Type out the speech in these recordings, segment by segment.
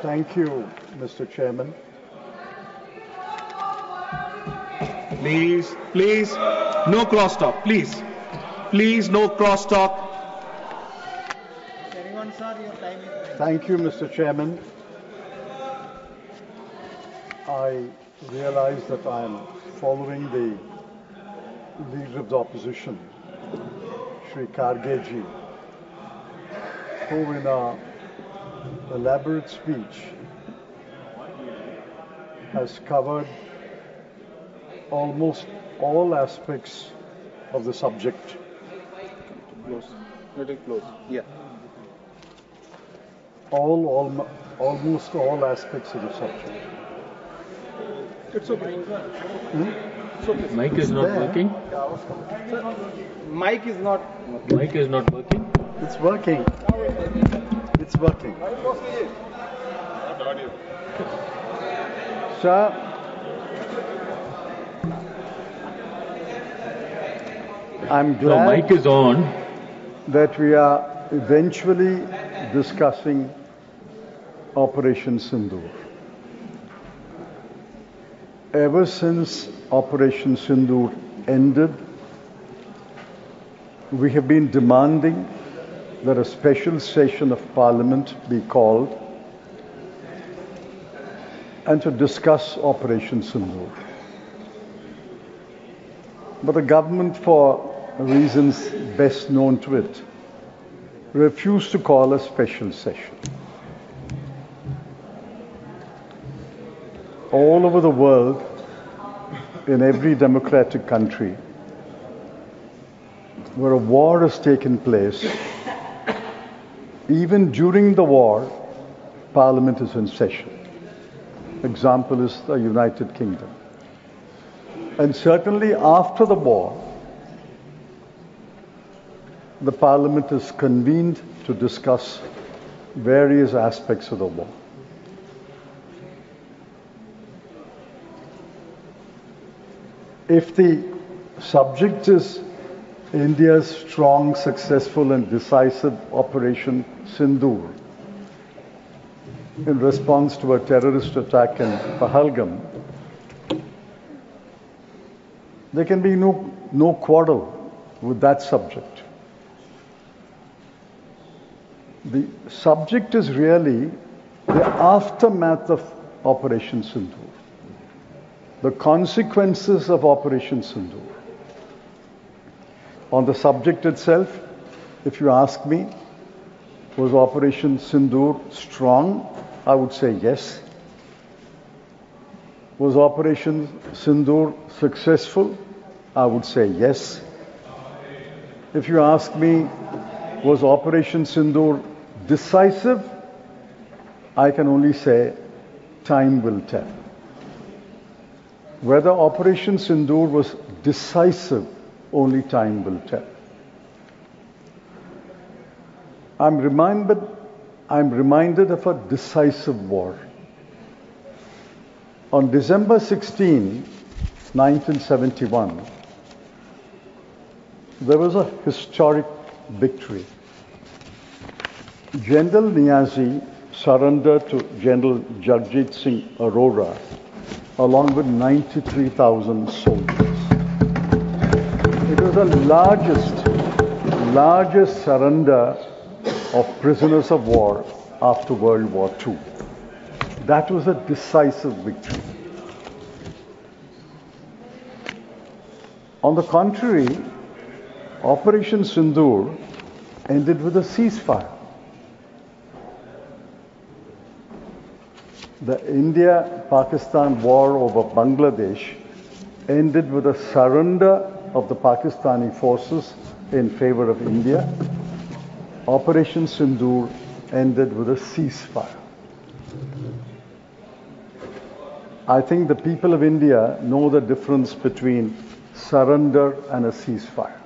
Thank you, Mr. Chairman. Please, no crosstalk, please. Please, no crosstalk. Thank you, Mr. Chairman. I realize that I am following the Leader of the Opposition, Shri Kargeji, who in an elaborate speech has covered almost all aspects of the subject. Close. Little close. Yeah. Almost all aspects of the subject. It's okay. It's okay. Mic is not working. Sir, mic is not. Mic is not working. It's working. It's working. Sir, I'm No, glad mic is on. that we are eventually discussing Operation Sindoor. Ever since Operation Sindoor ended, we have been demanding that a special session of Parliament be called and to discuss Operation Sindoor. But the government, for reasons best known to it, refused to call a special session. All over the world, in every democratic country, where a war has taken place, even during the war, Parliament is in session. Example is the United Kingdom. And certainly after the war, the Parliament is convened to discuss various aspects of the war. If the subject is India's strong, successful and decisive Operation Sindoor in response to a terrorist attack in Pahalgam, there can be no quarrel with that subject. The subject is really the aftermath of Operation Sindoor, the consequences of Operation Sindoor. On the subject itself, if you ask me, was Operation Sindoor strong? I would say yes. Was Operation Sindoor successful? I would say yes. If you ask me, was Operation Sindoor decisive? I can only say time will tell. Whether Operation Sindoor was decisive, only time will tell. I'm reminded of a decisive war. On December 16, 1971, there was a historic victory. General Niazi surrendered to General Jagjit Singh Arora along with 93,000 soldiers. It was the largest surrender of prisoners of war after World War II. That was a decisive victory. On the contrary, Operation Sindoor ended with a ceasefire. The India-Pakistan war over Bangladesh ended with a surrender of the Pakistani forces in favor of India. Operation Sindoor ended with a ceasefire. I think the people of India know the difference between surrender and a ceasefire.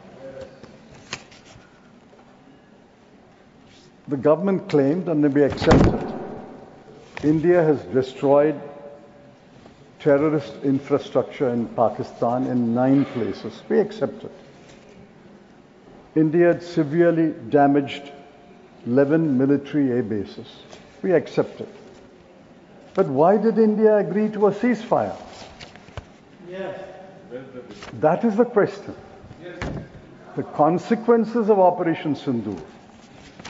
The government claimed, and we accepted, India has destroyed terrorist infrastructure in Pakistan in 9 places. We accept it. India had severely damaged 11 military air bases. We accept it. But why did India agree to a ceasefire? That is the question. The consequences of Operation Sindoor,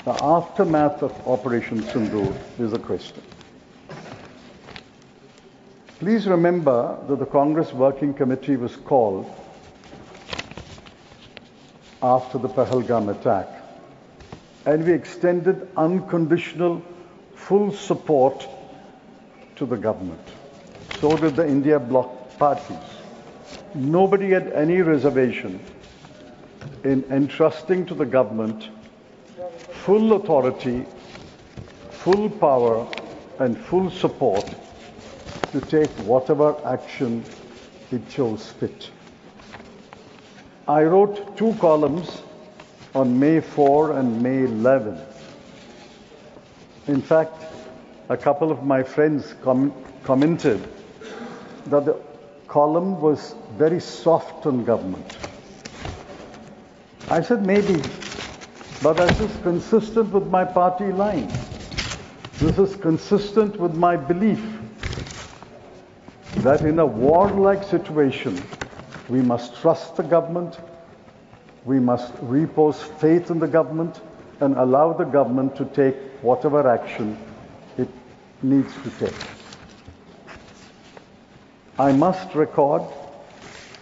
the aftermath of Operation Sindoor is the question. Please remember that the Congress Working Committee was called after the Pahalgam attack, and we extended unconditional full support to the government. So did the India bloc parties. Nobody had any reservation in entrusting to the government full authority, full power, and full support to take whatever action it chose fit. I wrote 2 columns on May 4 and May 11. In fact, a couple of my friends commented that the column was very soft on government. I said maybe, but this is consistent with my party line. This is consistent with my belief that in a war-like situation, we must trust the government, we must repose faith in the government, and allow the government to take whatever action it needs to take. I must record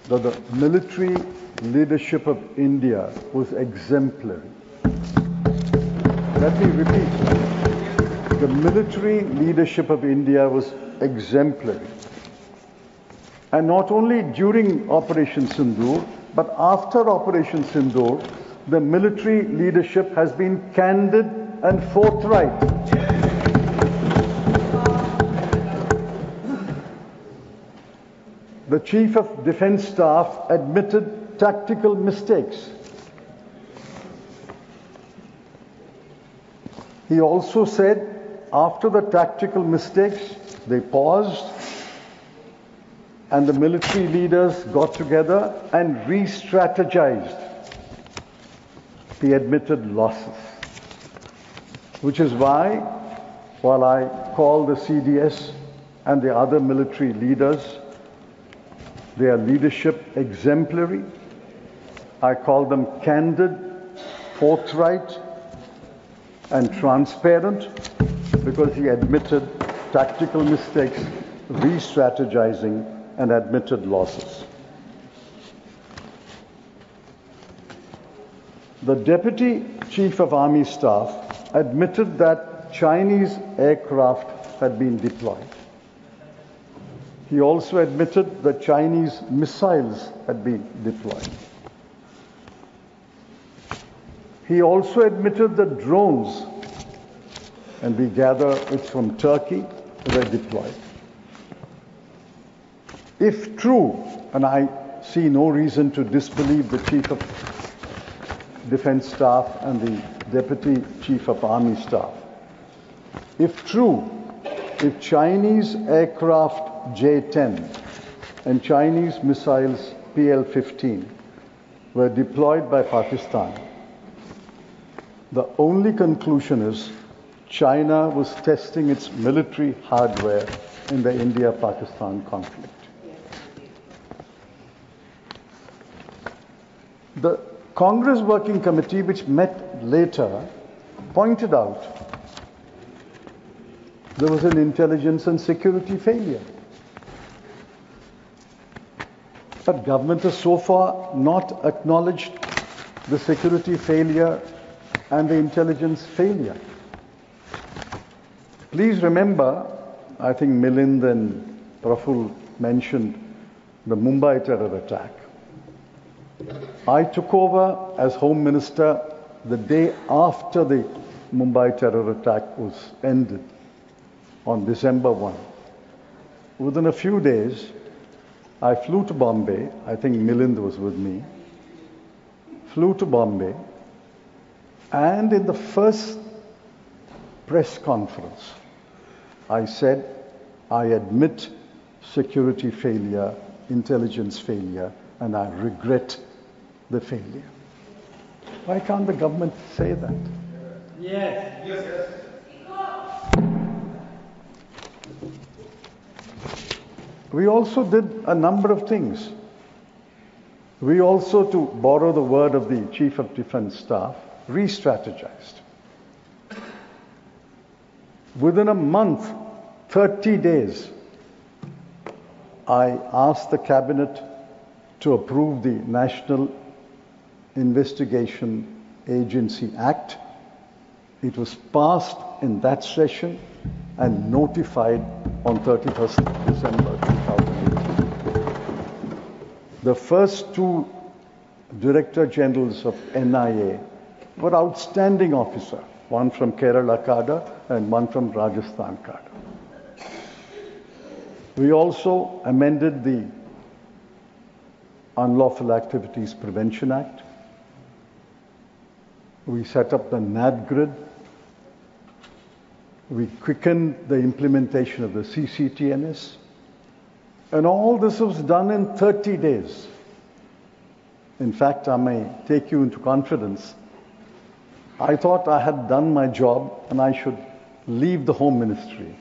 that the military leadership of India was exemplary. Let me repeat. The military leadership of India was exemplary. And not only during Operation Sindoor, but after Operation Sindoor, the military leadership has been candid and forthright. The Chief of Defence Staff admitted tactical mistakes. He also said after the tactical mistakes, they paused and the military leaders got together and re-strategized. He admitted losses, which is why, while I call the CDS and the other military leaders, their leadership exemplary, I call them candid, forthright, and transparent, because he admitted tactical mistakes, re-strategizing, and admitted losses. The Deputy Chief of Army Staff admitted that Chinese aircraft had been deployed. He also admitted that Chinese missiles had been deployed. He also admitted that drones, and we gather it's from Turkey, were deployed. If true, and I see no reason to disbelieve the Chief of Defence Staff and the Deputy Chief of Army Staff, if true, if Chinese aircraft J-10 and Chinese missiles PL-15 were deployed by Pakistan, the only conclusion is China was testing its military hardware in the India-Pakistan conflict. The Congress Working Committee, which met later, pointed out there was an intelligence and security failure. But government has so far not acknowledged the security failure and the intelligence failure. Please remember, I think Milind and Praful mentioned the Mumbai terror attack. I took over as Home Minister the day after the Mumbai terror attack was ended on December 1. Within a few days, I flew to Bombay. I think Milind was with me. Flew to Bombay, and in the first press conference, I said, I admit security failure, intelligence failure, and I regret the failure. Why can't the government say that? Yes. we also did a number of things. We also, to borrow the word of the Chief of Defense Staff, re-strategized. Within a month, 30 days, I asked the Cabinet to approve the National Investigation Agency Act. It was passed in that session and notified on 31st December 2018. The first two Director Generals of NIA were outstanding officers, one from Kerala cadre and one from Rajasthan cadre. We also amended the Unlawful Activities Prevention Act. We set up the NAD grid. We quickened the implementation of the CCTNS. And all this was done in 30 days. In fact, I may take you into confidence. I thought I had done my job and I should leave the Home Ministry.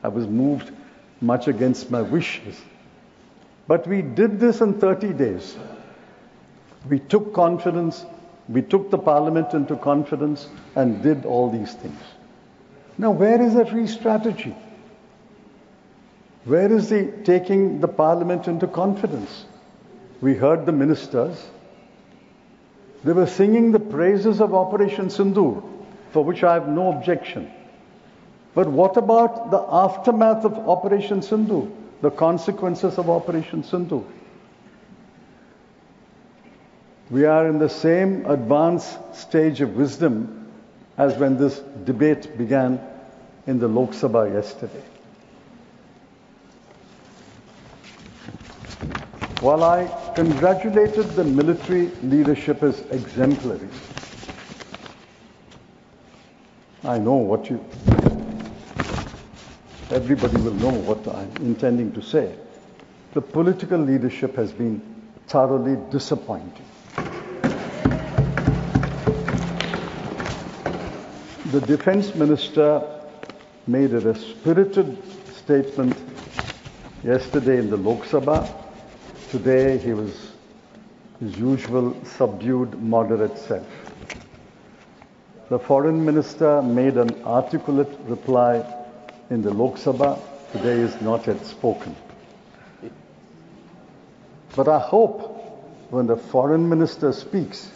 I was moved much against my wishes. But we did this in 30 days. We took confidence, we took the Parliament into confidence and did all these things. Now, where is that re-strategy? Where is the taking the Parliament into confidence? We heard the ministers. They were singing the praises of Operation Sindoor, for which I have no objection. But what about the aftermath of Operation Sindoor, the consequences of Operation Sindoor? We are in the same advanced stage of wisdom as when this debate began in the Lok Sabha yesterday. While I congratulated the military leadership as exemplary, I know what everybody will know what I'm intending to say. The political leadership has been thoroughly disappointing. The Defense Minister made a spirited statement yesterday in the Lok Sabha. Today he was his usual subdued, moderate self. The Foreign Minister made an articulate reply in the Lok Sabha. Today is not yet spoken. But I hope when the Foreign Minister speaks,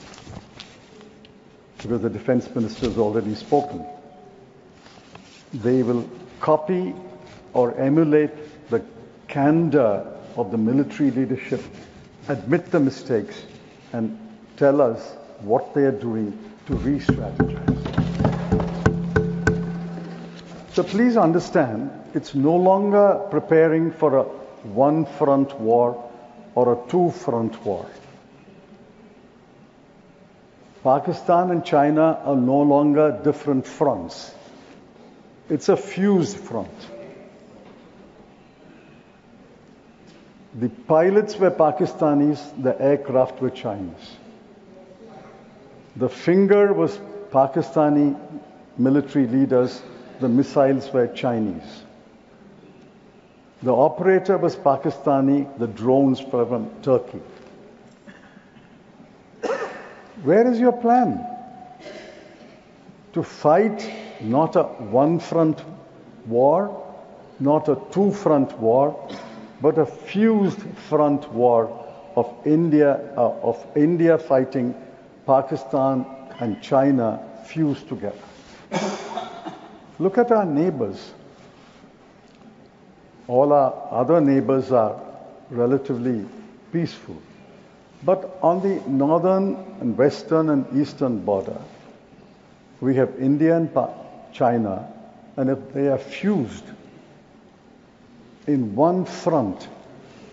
because the Defense Minister has already spoken, they will copy or emulate the candor of the military leadership, admit the mistakes, and tell us what they are doing to re-strategize. So please understand, it's no longer preparing for a one-front war or a two-front war. Pakistan and China are no longer different fronts. It's a fused front. The pilots were Pakistanis, the aircraft were Chinese. The finger was Pakistani military leaders, the missiles were Chinese. The operator was Pakistani, the drones were from Turkey. Where is your plan? To fight not a one-front war, not a two-front war, but a fused front war of India fighting Pakistan and China fused together. Look at our neighbors. All our other neighbors are relatively peaceful. But on the northern and western and eastern border, we have India and China, and if they are fused in one front,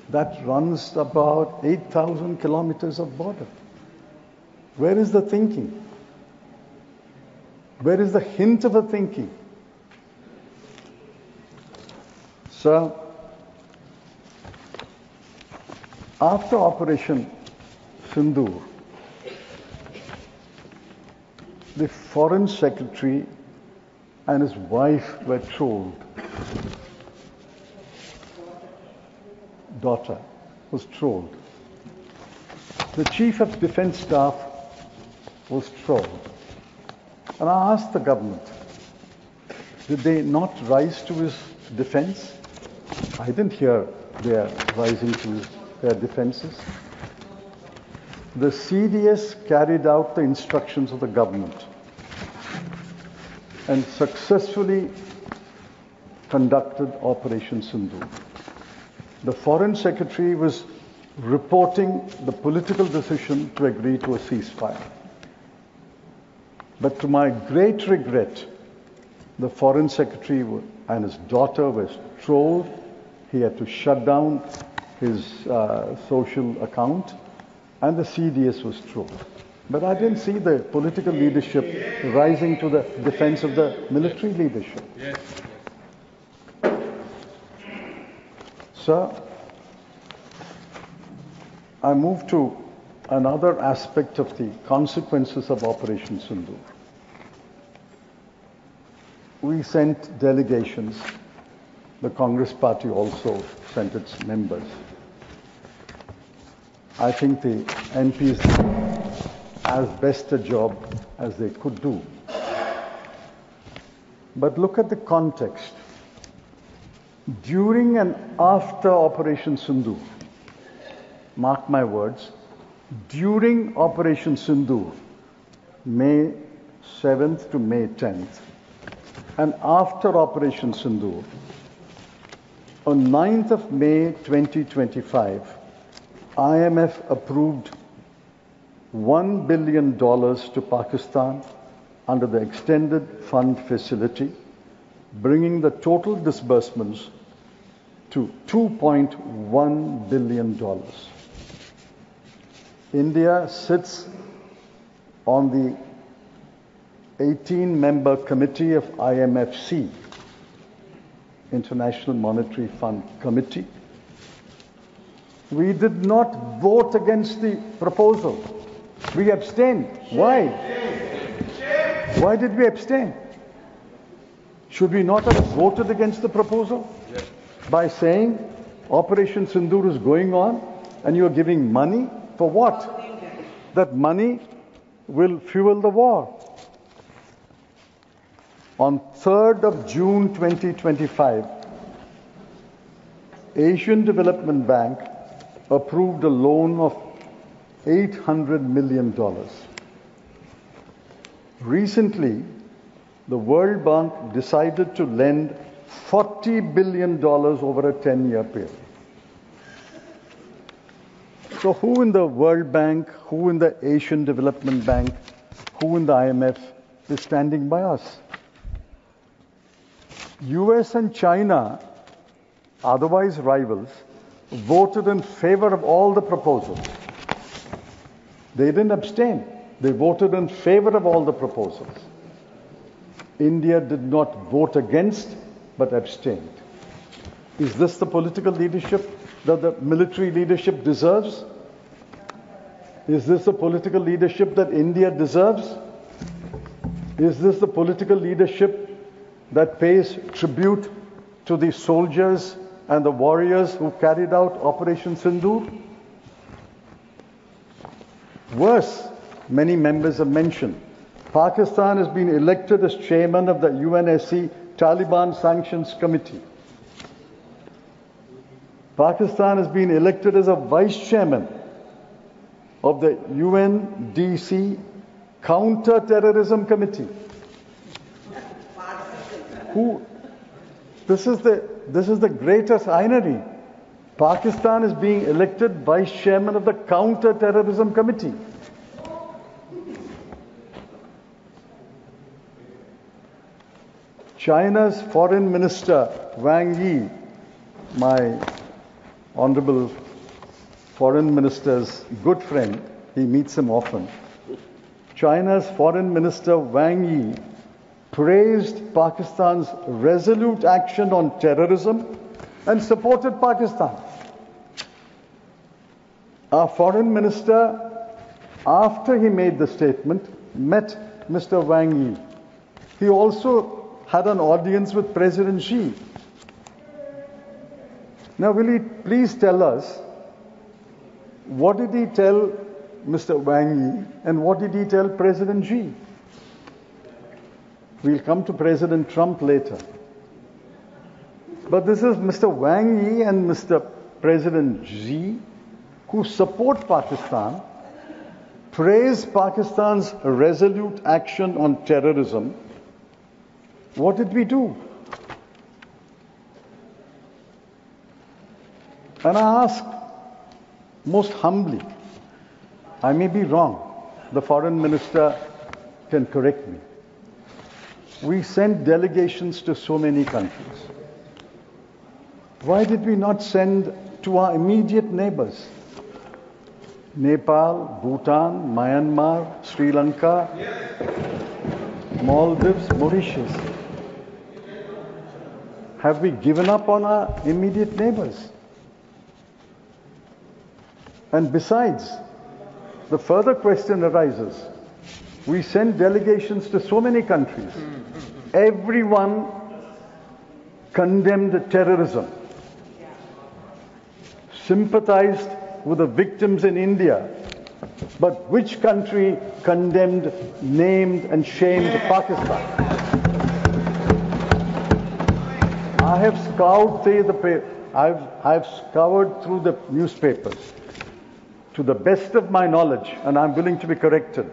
that runs about 8,000 kilometers of border. Where is the thinking? Where is the hint of a thinking? So, after Operation Sindoor, the Foreign Secretary and his wife were told daughter was trolled. The Chief of Defence Staff was trolled. And I asked the government, did they not rise to his defense? I didn't hear their rising to their defenses. The CDS carried out the instructions of the government and successfully conducted Operation Sindoor. The Foreign Secretary was reporting the political decision to agree to a ceasefire. But to my great regret, the Foreign Secretary and his daughter were trolled. He had to shut down his social account, and the CDS was trolled. But I didn't see the political leadership rising to the defense of the military leadership. Yes. Sir, I move to another aspect of the consequences of Operation Sindoor. We sent delegations. The Congress Party also sent its members. I think the MPs did as best a job as they could do. But look at the context. During and after Operation Sindoor, mark my words, during Operation Sindoor, May 7th to May 10th, and after Operation Sindoor, on 9th of May 2025, IMF approved $1 billion to Pakistan under the Extended Fund Facility, bringing the total disbursements to $2.1 billion. India sits on the 18-member committee of IMFC, International Monetary Fund Committee. We did not vote against the proposal. We abstained. Why? Why did we abstain? Should we not have voted against the proposal? Yes. By saying Operation Sindoor is going on and you are giving money for what? That money will fuel the war. On 3rd of June 2025, Asian Development Bank approved a loan of $800 million. Recently, the World Bank decided to lend $40 billion over a 10-year period. So who in the World Bank, who in the Asian Development Bank, who in the IMF is standing by us? US and China, otherwise rivals, voted in favor of all the proposals. They didn't abstain. They voted in favor of all the proposals. India did not vote against, but abstained. Is this the political leadership that the military leadership deserves? Is this the political leadership that India deserves? Is this the political leadership that pays tribute to the soldiers and the warriors who carried out Operation Sindoor? Worse, many members have mentioned, Pakistan has been elected as chairman of the UNSC Taliban Sanctions Committee. Pakistan has been elected as a vice chairman of the UNDC Counter-Terrorism Committee. This is the greatest irony. Pakistan is being elected vice chairman of the Counter-Terrorism Committee. China's Foreign Minister Wang Yi, my honorable Foreign Minister's good friend, he meets him often. China's Foreign Minister Wang Yi praised Pakistan's resolute action on terrorism and supported Pakistan. Our Foreign Minister, after he made the statement, met Mr. Wang Yi. He also had an audience with President Xi. Now, will he please tell us what did he tell Mr. Wang Yi and what did he tell President Xi? We'll come to President Trump later. But this is Mr. Wang Yi and Mr. President Xi who support Pakistan, praise Pakistan's resolute action on terrorism. What did we do? And I ask most humbly, I may be wrong, the foreign minister can correct me. We sent delegations to so many countries. Why did we not send to our immediate neighbors? Nepal, Bhutan, Myanmar, Sri Lanka, Maldives, Mauritius. Have we given up on our immediate neighbors? And besides, the further question arises. We send delegations to so many countries. Everyone condemned terrorism, sympathized with the victims in India. But which country condemned, named and shamed Pakistan? I have scoured I've scoured through the newspapers to the best of my knowledge, and I'm willing to be corrected.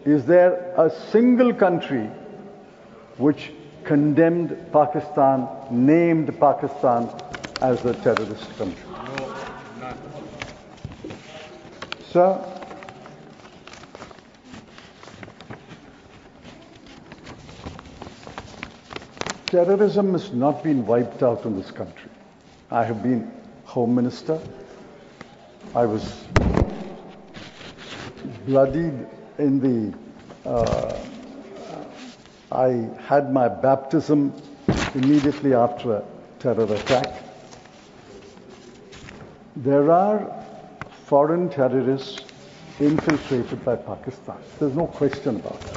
Is there a single country which condemned Pakistan, named Pakistan as a terrorist country? No, none. Sir, terrorism has not been wiped out in this country. I have been Home Minister. I was bloodied in I had my baptism immediately after a terror attack. There are foreign terrorists infiltrated by Pakistan. There's no question about it.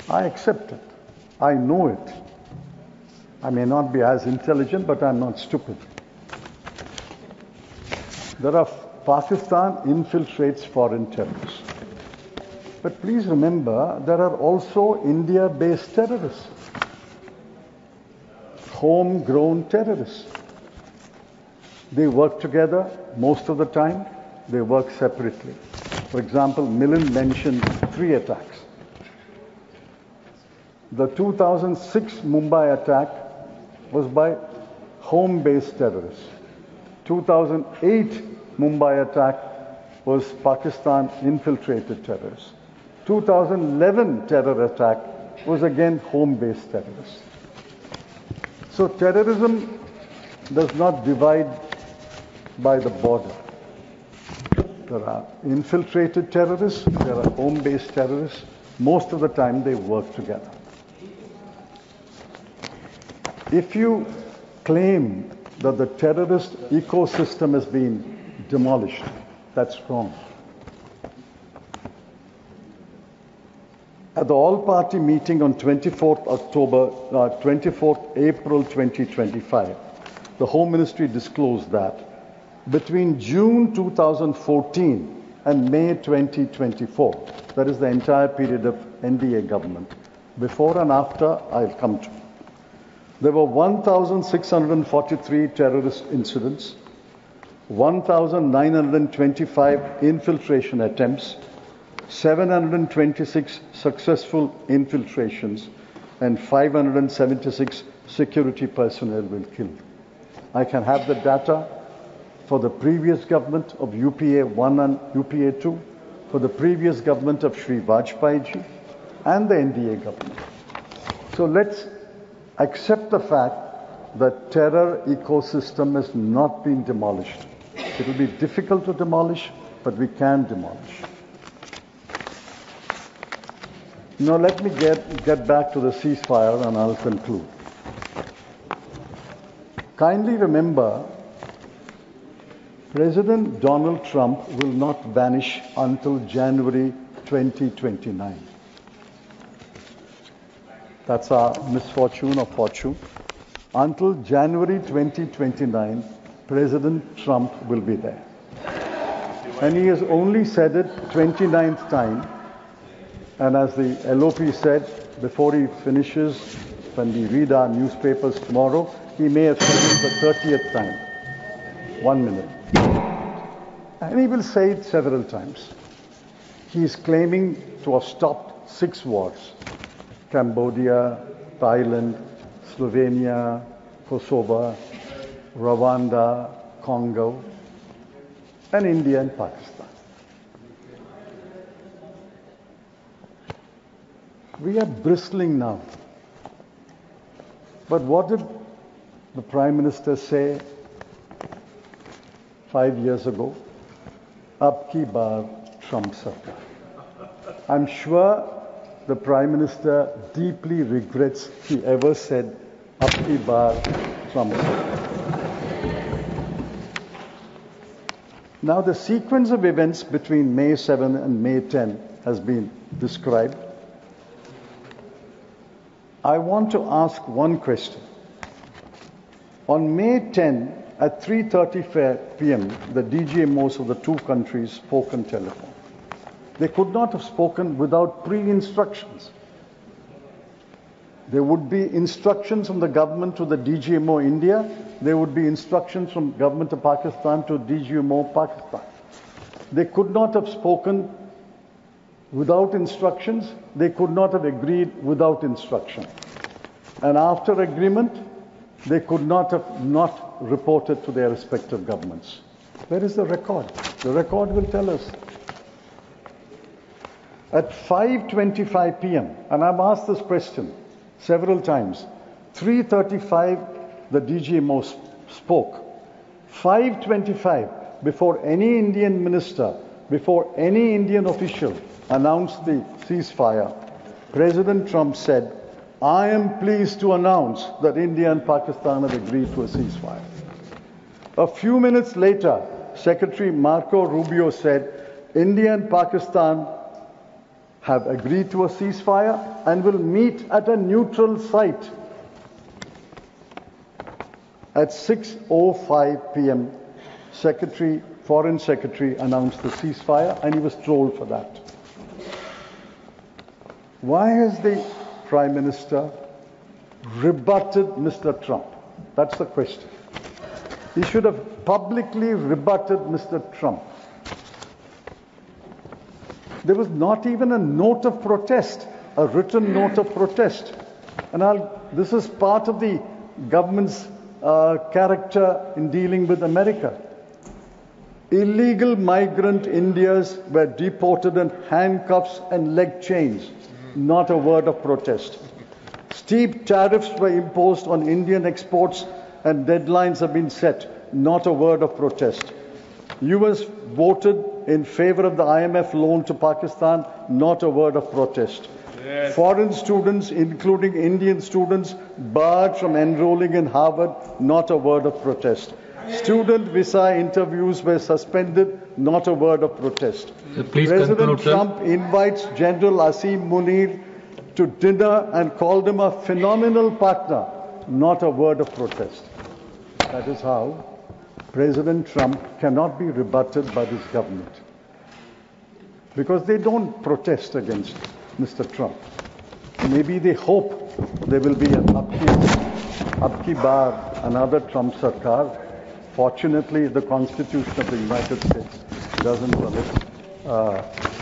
I accept it. I know it. I may not be as intelligent, but I'm not stupid. Pakistan infiltrates foreign terrorists. But please remember, there are also India-based terrorists, homegrown terrorists. They work together most of the time. They work separately. For example, Milind mentioned 3 attacks. The 2006 Mumbai attack was by home-based terrorists. 2008 Mumbai attack was Pakistan infiltrated terrorists. 2011 terror attack was again home-based terrorists. So terrorism does not divide by the border. There are infiltrated terrorists, there are home-based terrorists. Most of the time they work together. If you claim that the terrorist ecosystem has been demolished, that's wrong. At the all-party meeting on 24th April 2025, the Home Ministry disclosed that between June 2014 and May 2024, that is the entire period of NDA government, before and after I'll come to, there were 1,643 terrorist incidents, 1,925 infiltration attempts, 726 successful infiltrations, and 576 security personnel were killed. I can have the data for the previous government of UPA 1 and UPA 2, for the previous government of Shri Vajpayee ji, and the NDA government. So let's accept the fact that terror ecosystem has not been demolished. It will be difficult to demolish, but we can demolish. Now let me get back to the ceasefire and I'll conclude. Kindly remember, President Donald Trump will not vanish until January 2029. That's our misfortune or fortune. Until January 2029, President Trump will be there. And he has only said it 29th time. And as the LOP said, before he finishes, when we read our newspapers tomorrow, he may have said it the 30th time. 1 minute. And he will say it several times. He is claiming to have stopped 6 wars. Cambodia, Thailand, Slovenia, Kosovo, Rwanda, Congo, and India and Pakistan. We are bristling now. But what did the Prime Minister say 5 years ago? Ab ki baar Trump sarkar. I'm sure the Prime Minister deeply regrets he ever said ab ki baar Trump sarkar. Now the sequence of events between May 7 and May 10 has been described. I want to ask one question. On May 10 at 3:30 p.m., the DGMOs of the 2 countries spoke on telephone. They could not have spoken without pre-instructions. There would be instructions from the government to the DGMO India. There would be instructions from government of Pakistan to DGMO Pakistan. They could not have spoken without instructions. They could not have agreed without instruction. And after agreement, they could not have not reported to their respective governments. Where is the record? The record will tell us. At 5:25 p.m., and I've asked this question several times, 3:35 the DGMO spoke. 5:25, before any Indian minister, before any Indian official announced the ceasefire, President Trump said, I am pleased to announce that India and Pakistan have agreed to a ceasefire. A few minutes later, Secretary Marco Rubio said, India and Pakistan have agreed to a ceasefire and will meet at a neutral site. At 6:05 p.m., Foreign Secretary announced the ceasefire and he was trolled for that. Why has the Prime Minister rebutted Mr. Trump? That's the question. He should have publicly rebutted Mr. Trump. There was not even a note of protest, a written note of protest. And this is part of the government's character in dealing with America. Illegal migrant Indians were deported in handcuffs and leg chains. Not a word of protest. Steep tariffs were imposed on Indian exports and deadlines have been set. Not a word of protest. US voted in favor of the IMF loan to Pakistan. Not a word of protest. Yes. Foreign students, including Indian students, barred from enrolling in Harvard. Not a word of protest. Student visa interviews were suspended. Not a word of protest. President Trump invites General Asim Munir to dinner and called him a phenomenal partner. Not a word of protest. That is how President Trump cannot be rebutted by this government. Because they don't protest against Mr. Trump. Maybe they hope there will be an ab ki baar, another Trump sarkar. Fortunately, the Constitution of the United States doesn't permit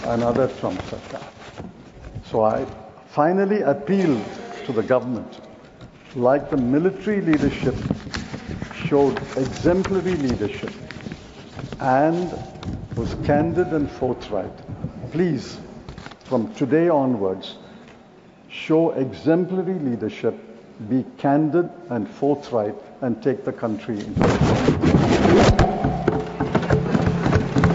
another Trump sarkar. So I finally appeal to the government, like the military leadership showed exemplary leadership and was candid and forthright. Please, from today onwards, show exemplary leadership, be candid and forthright, and take the country into